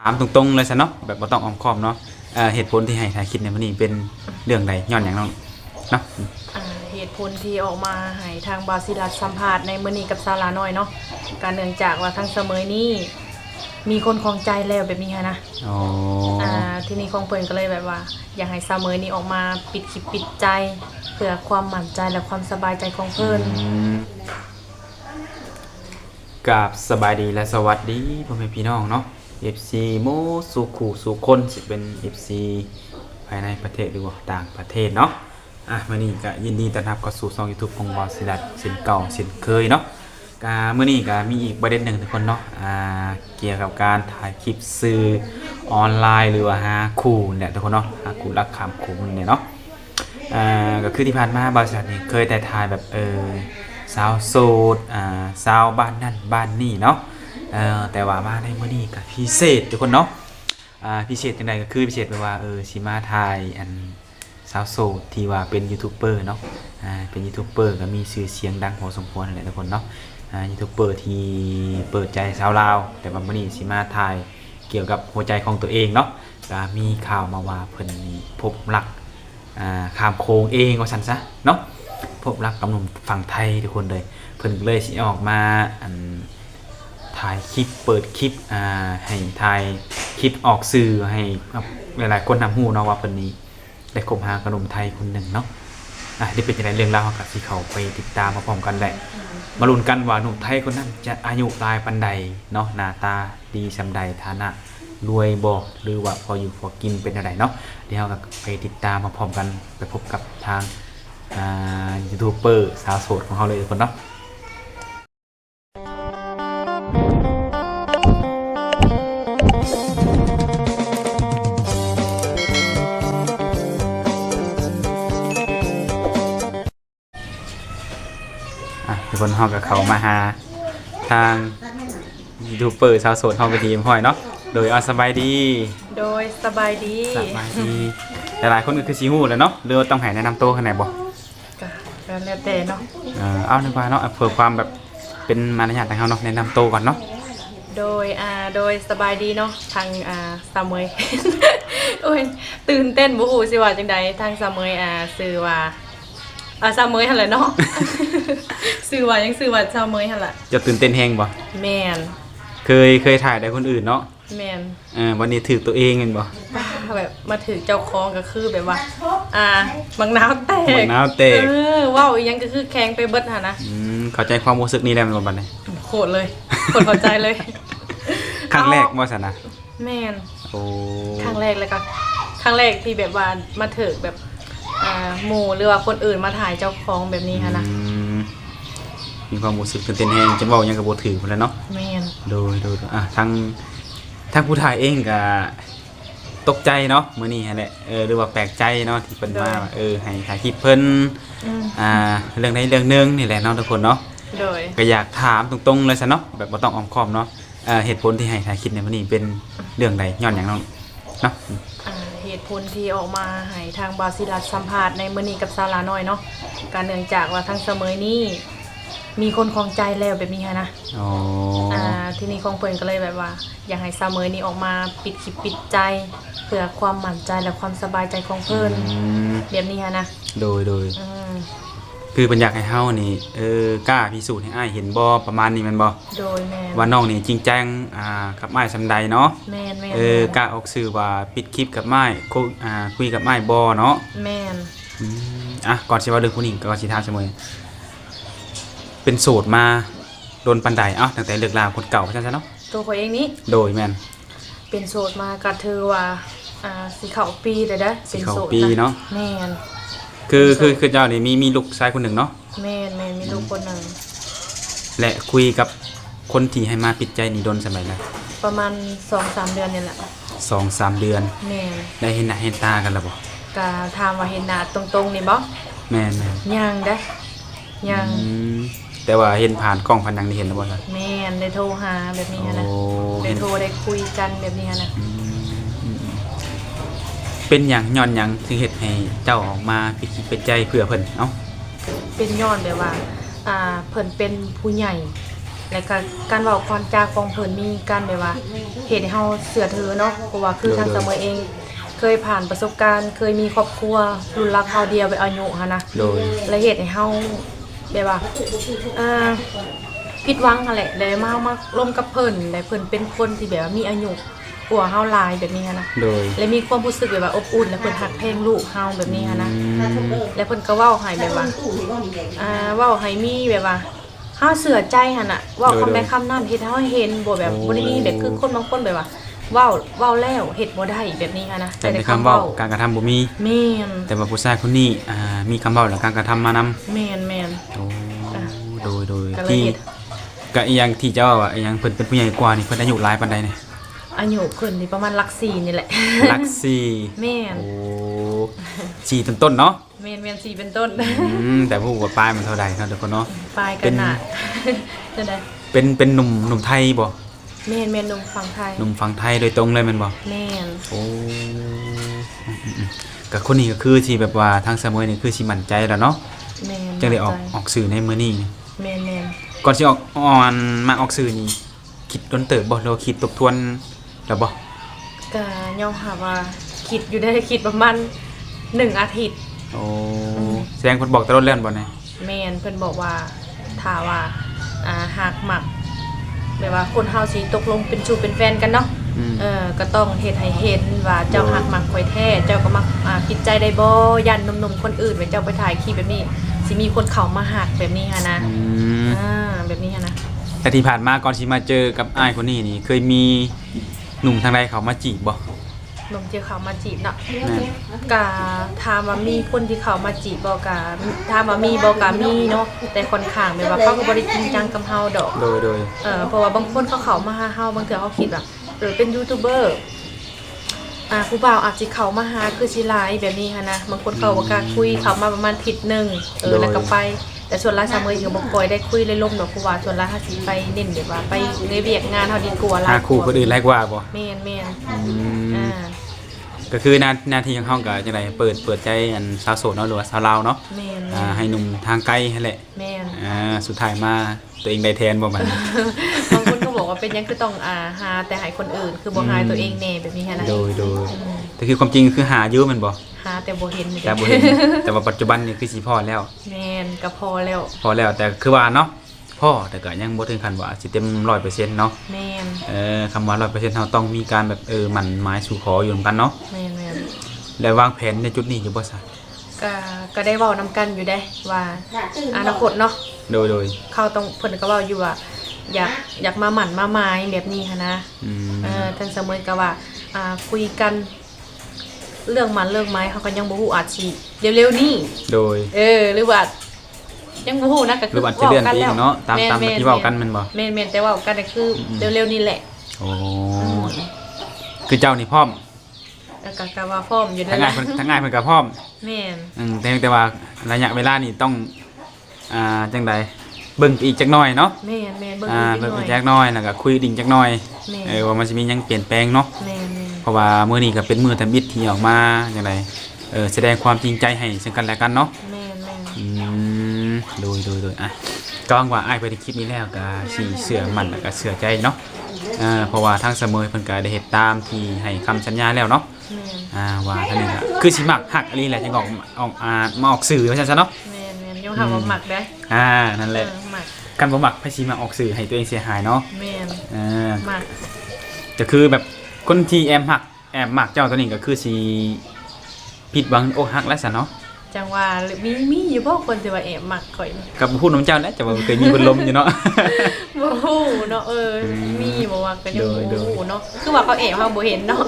ถามตรงๆเลยซะเนาะแบบบ่ต้องอ้อมค้อมเนาะเหตุผลที่ให้ถ่ายคลิปในมื้อนี้เป็นเรื่องใดย้อนหยังเนาะเนาะอ่าเหตุผลที่ออกมาให้ทางบาซิลัสสัมภาษณ์ในมื้อนี้กับซาลาน้อยเนาะการเนื่องจากว่าทั้งเสมอนี้มีคนครองใจแล้วแบบนี้ค่ะนะอ๋อทีนี้ของเพิ่นก็เลยแบบว่าอยากให้เสมอนี้ออกมาปิดคลิปปิดใจเพื่อความมั่นใจและความสบายใจของเพิ่นกับสบายดีและสวัสดีพ่อแม่พี่น้องเนาะ FC โมสุขุสุคนสิเป็น FC ภายในประเทศหรือว่าต่างประเทศเนาะมื้อนี้ก็ยินดีต้อนรับเข้าสู่ช่อง YouTube ของบอสสิลัดเช่นเก่าเช่นเคยเนาะมื้อนี้ก็มีอีกประเด็นหนึ่งทุกคนเนาะเกี่ยวกับการถ่ายคลิปสื่อออนไลน์หรือว่าหาคู่เนี่ยทุกคนเนาะหาคู่รักข้ามคู่เนี่ยเนาะก็คือที่ผ่านมาบริษัทนี่เคยแต่ถ่ายแบบสาวโสดสาวบ้านนั่นบ้านนี่เนาะแต่ว่ามาในมื้อนี้ก็พิเศษทุกคนเนาะพิเศษจังไดก็คือพิเศษแปลว่าสิมาถ่ายสาวโสดที่ว่าเป็นยูทูบเบอร์เนาะเป็นยูทูบเบอร์ก็มีชื่อเสียงดังพอสมควรนั่นแหละทุกคนเนาะยูทูบเบอร์ที่เปิดใจสาวลาวแต่ว่ามื้อนี้สิมาถ่ายเกี่ยวกับหัวใจของตัวเองเนาะก็มีข่าวมาว่าเพิ่นนี่พบรักข้ามโค้งเองว่าซั่นซะเนาะพบรักกับหนุ่มฝั่งไทยทุกคนเลยเพิ่นเลยสิออกมาถ่ายคลิปเปิดคลิปให้ถ่ายคลิปออกสื่อให้หลายๆคนนำฮู้เนาะว่าเพิ่นนี้ได้คบหากับหนุ่มไทยคนหนึ่งเนาะได้เป็นจังได๋เรื่องราวเฮาก็สิเข้าไปติดตามมาพร้อมกันแหละมาลุ้นกันว่าหนุ่มไทยคนนั้นจะอายุหลายปานใดเนาะหน้าตาดีซำใดฐานะรวยบ่หรือว่าพออยู่พอกินเป็นจังไดเนาะเดี๋ยวเราก็ไปติดตามมาพร้อมกันไปพบกับทางยูทูบเบอร์สาวโสดของเขาเลยทุกคนเนาะทุกคนเขากับเขามาหาทางยูทูบเบอร์สาวโสดเขาไปทีมห้อยเนาะโดยสบายดีโดยสบายดีหลายคนก็คือซีฮู้แหล้วเนาะเรือต้องให้แนะนำตัวขนาดบ่ก็แล้วแต่เนาะเอาดีกว่าเนาะเพื่อความแบบเป็นมารยาทของเขาเนาะแนะนำตัวก่อนเนาะโดยสบายดีเนาะทางสามเมย โอ้ยตื่นเต้นบ่ฮู้สิว่าจังใดทางสามเมยชื่อว่าสามเมยหั่นแหละเนาะ ชื่อว่ายังชื่อว่าสามเมยหั่นล่ะจะตื่นเต้นแฮงบ่แม่นเคยถ่ายได้คนอื่นเนาะแม่นวันนี้ถือตัวเองแม่นบ่แบบมาถือเจ้าของก็คือแบบว่าบังนาวแตกว้าวอีหยังก็คือแข็งไปเบิดหั่นนะเข้าใจความรู้สึกนี้แล้วแม่นบ่บัดนี้โคตรเลยโคตรเข้าใจเลย ครั้งแรกบ่ซั่นนะแม่นโอ้ครั้งแรกเลยก็ครั้งแรกที่แบบว่ามาถือแบบหมู่หรือว่าคนอื่นมาถ่ายเจ้าของแบบนี้ค่ะนะมีความรู้สึกตื่นเต้นแฮงจนเว้ายังก็บ่ถือพุ่นแหล้วเนาะแม่นโดยทางผู้ถ่ายเองก็ตกใจเนาะมื้อนี้หั่นแหละหรือว่าแปลกใจเนาะที่เพิ่นมาให้ถ่ายคลิปเพิ่นเรื่องใดเรื่องนึงนี่แหละเนาะทุกคนเนาะโดยก็อยากถามตรงๆเลยซะเนาะแบบบ่ต้องอ้อมค้อมเนาะเหตุผลที่ให้ถ่ายคลิปในมื้อนี้เป็นเรื่องใดย้อนหยังเนาะเหตุผลที่ออกมาให้ทางบาซิลัสสัมภาษณ์ในมื้อนี้กับซาลาน้อยเนาะการเนื่องจากว่าทั้งเสมอนี้มีคนครองใจแล้วแบบนี้ค่ะนะทีนี้ของเพิ่นก็เลยแบบว่าอยากให้เสมอนี้ออกมาปิดคลิปปิดใจเพื่อความมั่นใจและความสบายใจของเพิ่นแบบนี้ค่ะนะโดยคือเพิ่นอยากให้เฮานี่กล้าพิสูจน์ให้อ้ายเห็นบ่ประมาณนี้แม่นบ่โดยแม่นว่าน้องนี่จริงจังกับอ้ายซำใดเนาะแม่นกล้าออกสื่อว่าปิดคลิปกับอ้ายคุยกับอ้ายบ่เนาะแม่นก่อนสิว่าเรื่องผู้หญิงก็สิถามเสมอเป็นโสดมาโดนปานใดตั้งแต่เลิกลาคนเก่าซั่นซะเนาะตัวเขาเองนี้โดยแม่นเป็นโสดมาก็ถือว่าสิเข้าปีแล้วเด้อเป็นโสดปีเนาะแม่นคือเจ้านี่มีลูกชายคนหนึ่งเนาะแม่นมีลูกคนหนึ่งและคุยกับคนที่ให้มาปิดใจนี่โดนสมัยนะประมาณ 2-3 เดือนนี่แหละ 2-3 เดือนแม่นได้เห็นหน้าเห็นตากันแล้วบ่ก็ถามว่าเห็นหน้าตรงๆนี่บ่แม่นยังเด้ยังแต่ว่าเห็นผ่านกล้องผ่านหนังนี่เห็นแล้วบ่ล่ะแม่นได้โทรหาแบบนี้นะได้โทรได้คุยกันแบบนี้นะเป็นหยังย้อนหยังถึงเฮ็ดให้เจ้าออกมาปิดคลิปปิดใจเพื่อเพิ่นเป็นย้อนแบบว่าเพิ่นเป็นผู้ใหญ่ แล้วก็การเว้าความจาของเพิ่นมีการแบบว่าเฮ็ดให้เฮาเชื่อถือเนาะเพราะว่าคือทางเสมอเองเคยผ่านประสบการณ์เคยมีครอบครัวรุ่นราวคราวเดียวแบบอายุหั่นนะ โดย และเฮ็ดให้เฮาแบบว่าผิดหวังนั่นแหละแล้วมาร่วมกับเพิ่นแล้วเพิ่นเป็นคนที่แบบว่ามีอายุกว่าเฮาหลายแบบนี้นะ โดย และมีความรู้สึกแบบว่าอบอุ่นและเพิ่นฮักแพงลูกเฮาแบบนี้นะแล้วเพิ่นก็เว้าให้แบบว่าเว้าให้มีแบบว่าเฮาเชื่อใจหั่นน่ะเว้าคำใดคำนั้นเฮ็ดให้เฮาเห็นบ่แบบบ่ได้มีแบบคือคนบางคนแบบว่าเว้าแล้วเฮ็ดบ่ได้แบบนี้นะ แต่ในคำเว้าการกระทำบ่มี แม่น แต่ว่าผู้ชายคนนี้มีคำเว้าและการกระทำมานำ แม่น โอ้โดย ก็เลย ที่ เฮ็ด ก็อีหยังที่เจ้าว่าอีหยังเพิ่นเป็นผู้ใหญ่กว่านี่เพิ่นอายุหลายปานใดเนี่ย อายุเพิ่นนี่ประมาณหลัก4นี่แหละ หลักสี่ แม่น โอ้สี่ต้นๆเนาะ แม่น4เป็นต้น แต่ผู้ว่าปลายมันเท่าใดเนาะทุกคนเนาะ ปลายกันน่ะจังได๋ เป็นหนุ่มไทยบ่ แม่นหนุ่มฝั่งไทย หนุ่มฝั่งไทยโดยตรงเลยแม่นบ่ แม่น โอ้ก็คนนี้ก็คือที่แบบว่าทางเสมอนี่คือสิมั่นใจแล้วเนาะ แม่น จังได้ออกสื่อในมื้อนี้นี่ แม่น ก่อนสิออกสื่อนี่คิดดนเติบบ่หรือว่าคิดทบทวนแล้วบ่ ก็ยอมรับว่าคิดอยู่ได้คิดประมาณ1อาทิตย์ โอ้แสดงเพิ่นบอกแตลอดแล้วบ่เนี่ย แม่นเพิ่นบอกว่าถ้าว่าหากมักแบบว่าคนเฮาสิตกลงเป็นชูเป็นแฟนกันเนาะ ก็ต้องเฮ็ดให้เห็นว่าเจ้าหักมักข่อยแท้เจ้าก็มักผิดใจได้บ่ยันหนุ่มๆคนอื่นไว้เจ้าไปถ่ายคลิปแบบนี้สิมีคนเข้ามาหักแบบนี้หั่นนะแบบนี้หั่นนะ แต่ที่ผ่านมาก่อนสิมาเจอกับอ้ายคนนี้นี่เคยมีหนุ่มทางใดเขามาจีบบ่ หนุ่มที่เข้ามาจีบเนาะ แม่น ก็ถามว่ามีคนที่เข้ามาจีบบ่ก็ถามว่ามีบ่ก็มีเนาะแต่ค่อนข้างแบบว่าเขาก็บ่ได้จริงจังกับเฮาดอก โดย เพราะว่าบางคนเขาเข้ามาหาเฮาบางเทื่อเขาคิดว่าเป็นยูทูบเบอร์ผู้บ่าวอาจสิเข้ามาหาคือสิหลายแบบนี้หันนะบางคนเขาบ่กล้าคุยเข้ามาประมาณอาทิตย์หนึงแล้วก็ไปแต่ส่วนหลายสามมื้อก็บ่ค่อยได้คุยเลยล่มดอกผู้ว่าส่วนหลายเฮาสิไปเน้นแบบว่าไปในเวียกงานเฮาดีกว่าหลา หาย คู่คนอื่นหลายกว่าบ่ แม่น อืมก็คือหน้าที่ของเฮาก็จังไดเปิดใจอันสาวโสดเนาะหรือว่าสาวลาวเนาะ แม่น ให้หนุ่มทางไกลนั่นแหละ แม่น สุดท้ายมาตัวเองได้แทนบ่บัดนี้ บางคนก็บอกว่าเป็นหยังคือต้องหาแต่ให้คนอื่นคือบ่หาตัวเองแน่แบบนี้หันนะ โดยแต่คือความจริงคือหาอยู่แม่นบ่ หาแต่บ่เห็น แต่บ่เห็น แต่ว่าปัจจุบันนี่คือสิพอแล้ว แม่นก็พอแล้ว พอแล้วแต่คือว่าเนาะพ่อแต่ก็ยังบ่ถึงขั้นว่าสิเต็ม 100% เนาะ แม่น คำว่า 100% เฮาต้องมีการแบบหมั่นหมายสู่ขออยู่นำกันเนาะ แม่น แล้ววางแผนในจุดนี้อยู่บ่ซะ ก็ได้เว้านำกันอยู่ได้ว่าอนาคตเนาะ โดย เขาต้องเพิ่นก็เว้าอยู่ว่าอยากมาหมั่นมาหมายแบบนี้หันนะ อืม ทั้งเสมอก็ว่าคุยกันเรื่องหมันเรื่องไม้เขาก็ยังบ่ฮู้อาจสิเร็วๆนี้ โดย หรือว่ายังบ่ฮู้นะก็ ห คื รือ อว่าจะเลื่อนไปอีกเนาะตามที่เว้ากันแม่นบ่ แม่นแต่เว้ากันก็คือเร็วๆนี้แหละ โอ้คือเจ้านี่พร้อม แล้วก็ว่าพร้อมอยู่นั่ ทั้ น ง แห ง่าย ละ ทั้งง่ายเพิ่นก็พร้อม แม่น แต่ว่าระยะเวลานี่ต้องจังใดเบิ่งอีกจักหน่อยเนาะ แม่นเบิ่ง เบิ่ง อี อี ก ก หน่ จั อย กหน่อยแล้วก็คุยดิ่งจักหน่อย แม่ ว่ามันสิมีหยังเปลี่ยนแปลงเนาะ แม่น เพราะว่ามื้อนี้ก็เป็นมื้อทำอิฐที่ออกมาจังไดแสดงความจริงใจให้ซึ่งกันและกันเนาะ แม่น โดยก็หวังว่าอ้ายไปในคลิปนี้แล้วก็สิเชื่อมั่นแล้วก็เชื่อใจเนาะเพราะว่าทางเสมอเพิ่นก็ได้เฮ็ดตามที่ให้คำสัญญาแล้วเนาะ แม่น ว่าท่านนี้ก็คือสิมักฮักอีหลีแหละจังมาออกสื่อว่าซั่นซะเนาะ แม่นยังหาว่าหมักได้ นั่นแหละ หมัก กันบ่มักไผสิมาออกสื่อให้ตัวเองเสียหายเนาะ แม่น หมัก ก็คือแบบคนที่แอบมักเจ้าตัวนี้ก็คือสิผิดหวังอกหักแล้วซะเนาะ จังว่ามีอยู่บ่คนที่ว่าแอบหมักข่อย กับพูดน้ำเจ้าแล้วจะว่าเคยมีคนลมอยู่เนาะ บ่ฮู้เนาะมีบ่ว่าก็ยังบ่ฮู้เนาะคือว่าเขาแอบเฮาบ่เห็นเนาะ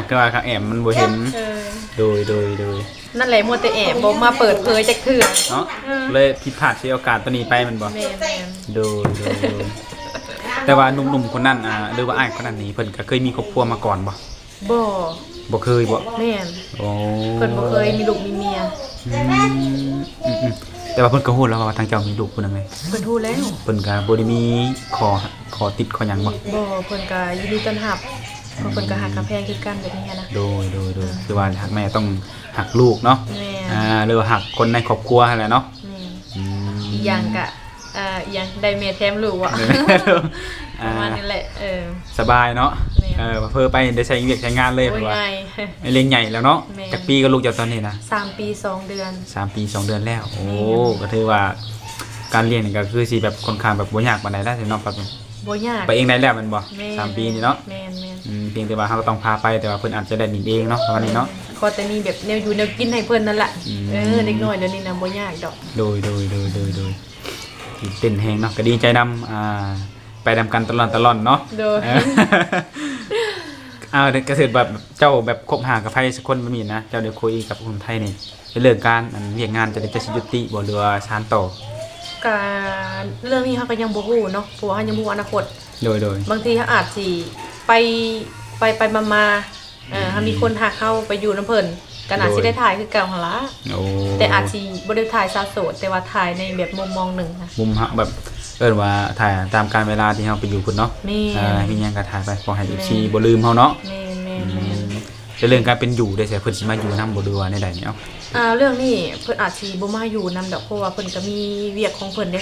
ก็ว่าเขาแอบมันบ่เห็นโดย นั่นแหละมัวแต่แอบบ่มาเปิดเผยจักเทื่อ เนาะเลยผิดพลาดเสียโอกาสตัวนี้ไปมันบ่ แม่น โดยแต่ว่าหนุ่มๆคนนั้นหรือว่าอ้ายคนนั้นนี่เพิ่นก็เคยมีครอบครัวมาก่อนบ่ บ่ บ่เคยบ่ แม่น โอ้ เพิ่นบ่เคยมีลูกมีเมีย แต่ว่าเพิ่นก็ฮู้แล้วว่าทางเจ้ามีลูกเพิ่นนั่นไง เพิ่นฮู้แล้ว เพิ่นก็บ่ได้มีขอติดขอหยังบ่ บ่เพิ่นก็ยินดีต้อนรับเพราะเพิ่นก็หักกำแพงคือกันแบบนี้นะ โดยคือว่าหักแม่ต้องหักลูกเนาะ แม่น หรือว่าหักคนในครอบครัวนั่นแหละเนาะ แม่นอีกอย่างก็ ยังได้เมียแถมลูกอ่ะประมาณนี้แหละสบายเนาะ แม่ เพิ่นไปได้ใช้เวียกใช้งานเลย โอ้ เพ ย ราะว่า ง่าย เลี้ยงใหญ่แล้วเนาะ แม่ จากปีก็ลูกจากตอนนี้นะ 3 ปี 2 เดือน 3 ปี 2 เดือนแล้วโอ้ก็ถือว่าการเลี้ยงนี่ก็คือสิแบบค่อนข้างแบบบ่ยากปานใดแล้วสิเนาะครับ บ่ยาก ไปเองได้แล้วแม่นบ่ แม่ 3 ปีนี่เนาะ แม่น เพียงแต่ว่าเราก็ต้องพาไปแต่ว่าเพิ่นอาจจะได้หนีเองเนาะประมาณนี้เนาะ ขอแต่มีแบบแนวอยู่แนวกินให้เพิ่นนั่นแหละ อืม เด็กน้อยเดี๋ยวนี้นะบ่ยากดอก โดยเต้นแฮงเนาะก็ดีใจนำไปนำกันตลอดเนาะ โดย เกษตรแบบเจ้าแบบคบหากับไผสักคนบ่มีนะเจ้าได้คุยกับคนไทยนี่ในเรื่องการเวียกงานจะได้สิยุติบ่หรือว่าชานต่อ การเรื่องนี้เขาก็ยังบ่ฮู้เนาะเพราะว่าเขายังบ่รู้อนาคต โดย บางทีเขาอาจสิไปมาถ้ามีคนหักเข้าไปอยู่น้ำเพิ่นก็อาจสิได้ถ่ายคือเก่าหั่นล่ะ โอ้ แต่อาจสิบ่ได้ถ่ายสาวโสดแต่ว่าถ่ายในแบบมุมมองหนึ่งนะ มุมฮะแบบเอิ้นว่าถ่ายตามการเวลาที่เฮาไปอยู่พุ่นเนาะ แม่ มีหยังก็ถ่ายไปขอให้ FC บ่ลืมเฮาเนาะ แม่น ในเรื่องการเป็นอยู่ได้ใช่เพิ่นสิมาอยู่นำบ่ดูว่าในใดเนี่ยเนาะ เรื่องนี้เพิ่นอาจสิบ่มาอยู่นำดอกเพราะว่าเพิ่นก็มีเวียกของเพิ่นเด้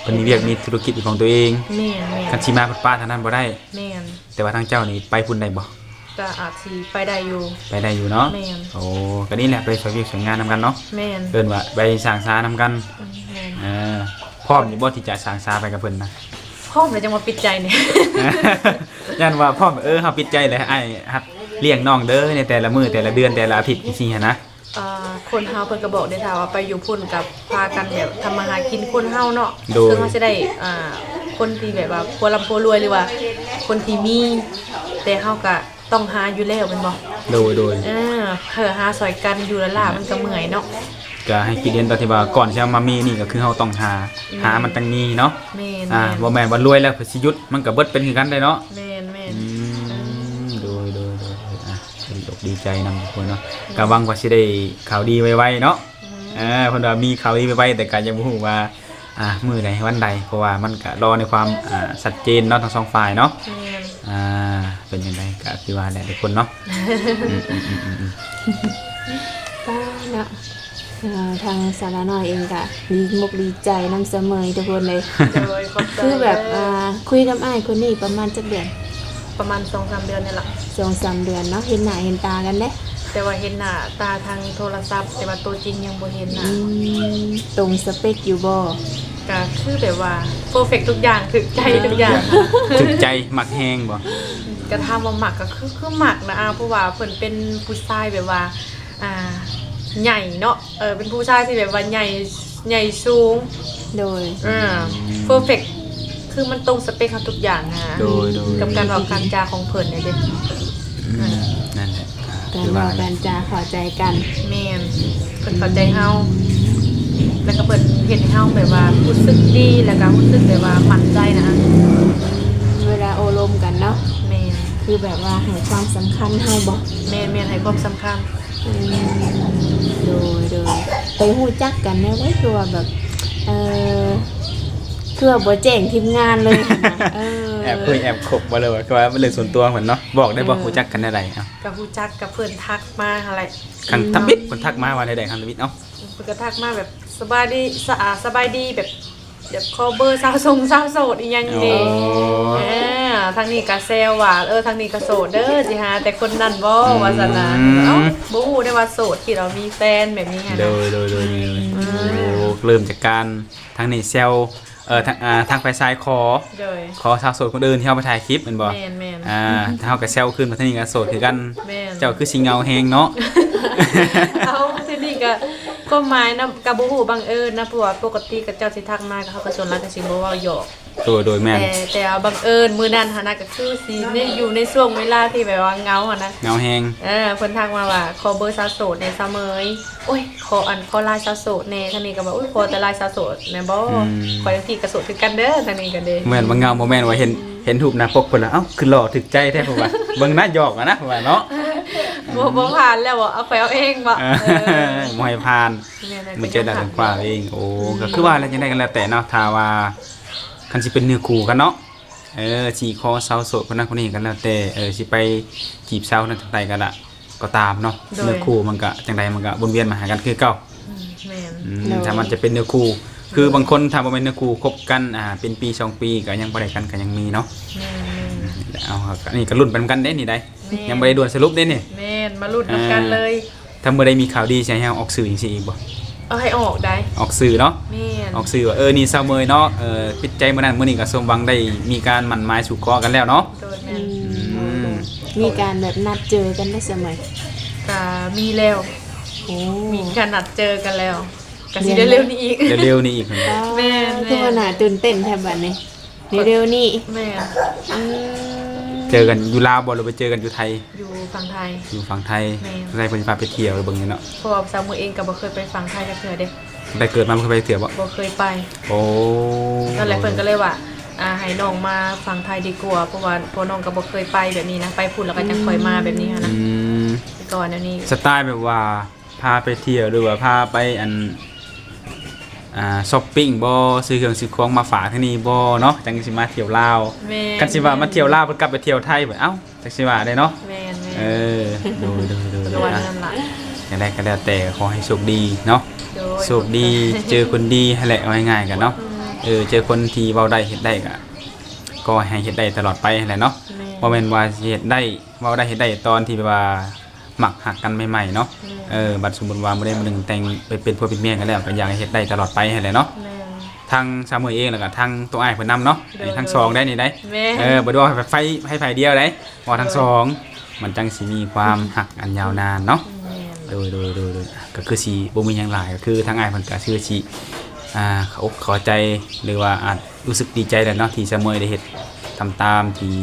เพิ่นมีเวียกมีธุรกิจของตัวเอง แม่น คันสิมาเพิ่นป้าทางนั้นบ่ได้ แม่น แต่ว่าทางเจ้านี่ไปพุ่นได้บ่ ก็อาจสิไปได้อยู่ ไปได้อยู่เนาะ แม่น โอ้ก็นี่แหละไปช่วยเวียกช่วยงานนำกันเนาะ แม่น เอิ้นว่าไปสร้างสานำกัน แม่น พร้อมอยู่บ่ที่จะสร้างสาไปกับเพิ่นนะ พ่อมเลยจังมาปิดใจเนี่ย ย่านว่าพร้อมเฮาปิดใจเลยอ้ายฮักเลี้ยงน้องเด้อในแต่ละมื้อแต่ละเดือนแต่ละอาทิตย์จังซี่หันนะ คนเฮาเพิ่นก็บอกได้ค่ะว่าไปอยู่พุ่นกับพากันแบบทำมาหากินคนเฮาเนาะ โดย ซึ่งเฮาจะได้คนที่แบบว่าพัวลำพัวรวยหรือว่า คนที่มีแต่เฮาก็ต้องหาอยู่แล้วแม่นบ่ โดย หาซอยกันอยู่แล้วล่ะมันก็เมื่อยเนาะ ก็ให้คิดเห็นตอนที่ว่าก่อนจะมามีนี่ก็คือเฮาต้องหามันตั้งมีเนาะ แม่น บ่แม่นว่ารวยแล้วเพิ่นสิหยุดมันก็เบิดเป็นคือกันได้เนาะ แม่น โดยดีอกดีใจนำทุกคนเนาะก็หวังว่าสิได้ข่าวดีไวๆเนาะเพิ่นว่ามีข่าวดีไวๆแต่ก็ยังบ่ฮู้ว่ามื้อใดวันใดเพราะว่ามันก็รอในความชัดเจนเนาะทั้งสองฝ่ายเนาะ แม่น เป็นจังไดก็คือว่าแหละทุกคนเนาะ ก็เนาะทางสาระน้อยเองก็ดีมุกดีใจนำเสมอทุกคนเลย โดยขอบใจ คือแบบคุยกับอ้ายคนนี้ประมาณจักเดือน ประมาณ 2-3 เดือนนี่ล่ะ 2-3 เดือนเนาะเห็นหน้าเห็นตากันเด้ แต่ว่าเห็นหน้าตาทางโทรศัพท์แต่ว่าตัวจริงยังบ่เห็นหน้า ตรงสเปคอยู่บ่ ก็คือแบบว่าเพอร์เฟกทุกอย่างถึกใจทุกอย่าง ถึกใจมักแฮงบ่ ก็ถามว่าหมักก็คือหมักนะเพราะว่าเพิ่นเป็นผู้ชายแบบว่าใหญ่เนาะเป็นผู้ชายที่แบบว่าใหญ่สูง โดย เพอร์เฟกคือมันตรงสเปคเขาทุกอย่างนะ โดย กับการเว้าการจาของเพิ่นเนี่ยเด้ นั่นแหละ การเว้ากันจาเข้าใจกัน แม่นเพิ่นเข้าใจเฮาแล้วก็เพิ่นเฮ็ดให้เฮาแบบว่ารู้สึกดีแล้วก็รู้สึกแบบว่ามั่นใจนะ เวลาโอลมกันเนาะ แม่น คือแบบว่าให้ความสำคัญเฮาบ่ แม่นให้ความสำคัญ โดยไปฮู้จักกันแน่เลยคือว่าแบบคือว่าบ่แจ้งทีมงานเลยนะแอบคุยแอบคบบ่เลยว่าคือว่าเป็นเรื่องส่วนตัวเหมือนเนาะบอกได้บ่รู้จักกันได้ไดเอ้า กับผู้จักกับเพื่อนทักมาอะไร คันทำบิดเพิ่นทักมาว่าได้ใดคันทำบิดเอ้า เพื่อนก็ทักมาแบบสบายดีสบายดีแบบคอเบอร์สาวโสดอีหยังนี่ทางนี้ก็แซวว่าทางนี้ก็โสดเด้อสิฮะแต่คนนั้นบ่ว่าซั่นน่ะบ่ฮู้ได้ว่าโสดที่เรามีแฟนแบบนี้ฮะ โดยเริ่มจากการทางนี้เซลทางไปซ้ายขอสาวโสดคนอื่นที่เฮาไปถ่ายคลิปแม่นบ่ แม่น ถ้าเฮาก็เซลขึ้นมาทางนี้ก็โสดคือกัน แม่น เจ้าคือสิเงาแฮงเนาะ เอาที่นี่ก็หมายนำกับบ่ฮู้บังเอิญนะเพราะว่าปกติกับเจ้าสิทักมาก็เขาก็ส่วนหลายก็สิบ่เว้าหยอก โดยแม่น แต่เอาบังเอิญมื้อนั้นหั่นน่ะก็คือสิอยู่ในช่วงเวลาที่แบบว่าเหงาหั่นนะ เงาแฮง เพิ่นทักมาว่าขอเบอร์สาวโสดในเสมยโอ้ยขอไลน์สาวโสดแน่ทางนี้ก็บอกอุ้ยขอแต่ไลน์สาวโสดแน่บ่ขอจังซี่ก็โสดคือกันเด้อทางนี้ก็เด้ แม่นว่าเงาบ่แม่นว่าเห็นรูปหน้าปกเพิ่นแล้วเอ้าคือหล่อถึกใจแท้เพราะว่าเบิ่งหน้าหยอกอะนะเพราะว่าเนาะ บ่ผ่านแล้วบ่เอาไปเอาเองบ่ บ่ให้ผ่านมันจะได้ทางขวาเองโอ้ก็คือว่าแล้วจังได๋กันแล้วแต่เนาะถ้าว่าคันสิเป็นเนื้อคู่กันเนาะสิขอสาวโสดคนนั้นคนนี้กันแล้วแต่สิไปจีบสาวนั้นทางใดก็ละก็ตามเนาะเนื้อคู่มันก็จังไดมันก็วนเวียนมาหากันคือเก่า แม่น ถ้ามันจะเป็นเนื้อคู่ คือบางคนถ้าบ่แม่นเนื้อคู่คบกันเป็นปี2ปีก็ยังบ่ได้กันก็ยังมีเนาะ แม่น เอาครับอันนี้ก็ลุ้นไปนำกันเด้นี่ได้ แม่น ยังบ่ได้ด่วนสรุปเด้นี่ แม่นมาลุ้นนํกันเลย ถ้าเมื่อใดมีข่าวดีสิให้เราออกสื่อจังซี่อีกบ่ เอาให้ออกได้ ออกสื่อเนาะ แม่น ออกสื่อว่านี่เซาเมยเนาะปิดใจมื้อนั้นมื้อนี้ก็สมหวังได้มีการหมั่นหมายสู่คอกันแล้วเนาะ โดยแม่น มีการแบบนัดเจอกันได้เสมอ ก็มีแล้ว โอ้ มีการนัดเจอกันแล้วก็สิได้เร็วนี้อีก เร็วๆนี้อีกคน แม่น คือว่าน่าตื่นเต้นแทบบัดนี้เร็วๆนี้ แม่น อืม เจอกันอยู่ลาวบ่หรือไปเจอกันอยู่ไทย อยู่ฝั่งไทย อยู่ฝั่งไทย แม่ ได้เพิ่นพาไปเที่ยวหรือเบิ่งนี่เนาะ เพราะว่าสาวมือเองก็บ่เคยไปฝั่งไทยจักเทื่อเด้ ได้เกิดมาบ่เคยไปเที่ยวบ่ บ่เคยไป โอ้ นั่นแหละเพิ่นก็เลยว่าให้น้องมาฝั่งไทยดีกว่าเพราะว่าพอน้องก็บ่เคยไปแบบนี้นะไปพุ่นแล้วก็จังค่อยมาแบบนี้หั้น อื นะ ม ก่อนอันนี้ สไตล์แบบว่าพาไปเที่ยวหรือว่าพาไปช้อปปิ้งบ่ซื้อเครื่องซื้อของมาฝากที่นี่บ่เนาะจังสิมาเที่ยวลาว แม่น กันสิว่ามาเที่ยวลาวเพิ่นกลับไปเที่ยวไทยบ่เอ้าจังสิว่าได้เนาะ แม่น เออดู ๆตัวนั่นล่ะ อย่างไรก็แล้วแต่ขอให้โชคดีเนาะ โดย โชคดีเจอคนดีให้แหละเอาง่ายๆกันเนาะเจอคนที่เว้าได้เฮ็ดได้ก็ให้เฮ็ดได้ตลอดไปนั่นแหละเนาะ แม่ บ่แม่นว่าสิเฮ็ดได้เว้าได้เฮ็ดได้ตอนที่แบบว่าหมักหักกันใหม่ๆเนาะบัดสมมุติว่ามื้อใดมื้อหนึงแต่งไปเป็นผัวเป็นเมียกันแล้วก็อยากให้เฮ็ดได้ตลอดไปให้แหละเนาะ แม่น ทางสามมือเองแล้วก็ทางตัวอ้ายเพิ่นนำเนาะทั้งสองได้นี่ได้ แม่ บ่ได้ว่าให้ไฟเดียวได้ว่าทั้งสองมันจังสิมีความหักอันยาวนานเนาะ แม่น โดยก็คือสิบ่มีหยังหลายก็คือทางอ้ายเพิ่นก็ชื่อสิเขาอกเข้าใจหรือว่าอาจรู้สึกดีใจแหละเนาะที่สามมือได้เฮ็ดทำตามที่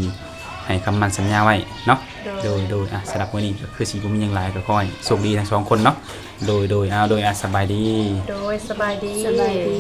ให้คำมั่นสัญญาไว้เนาะโดยสำหรับมื้อนี้ก็คือสิบ่มีหยังหลายก็ขอให้โชคดีทั้งสองคนเนาะโดยสบายดี โดยสบายดี สบายดี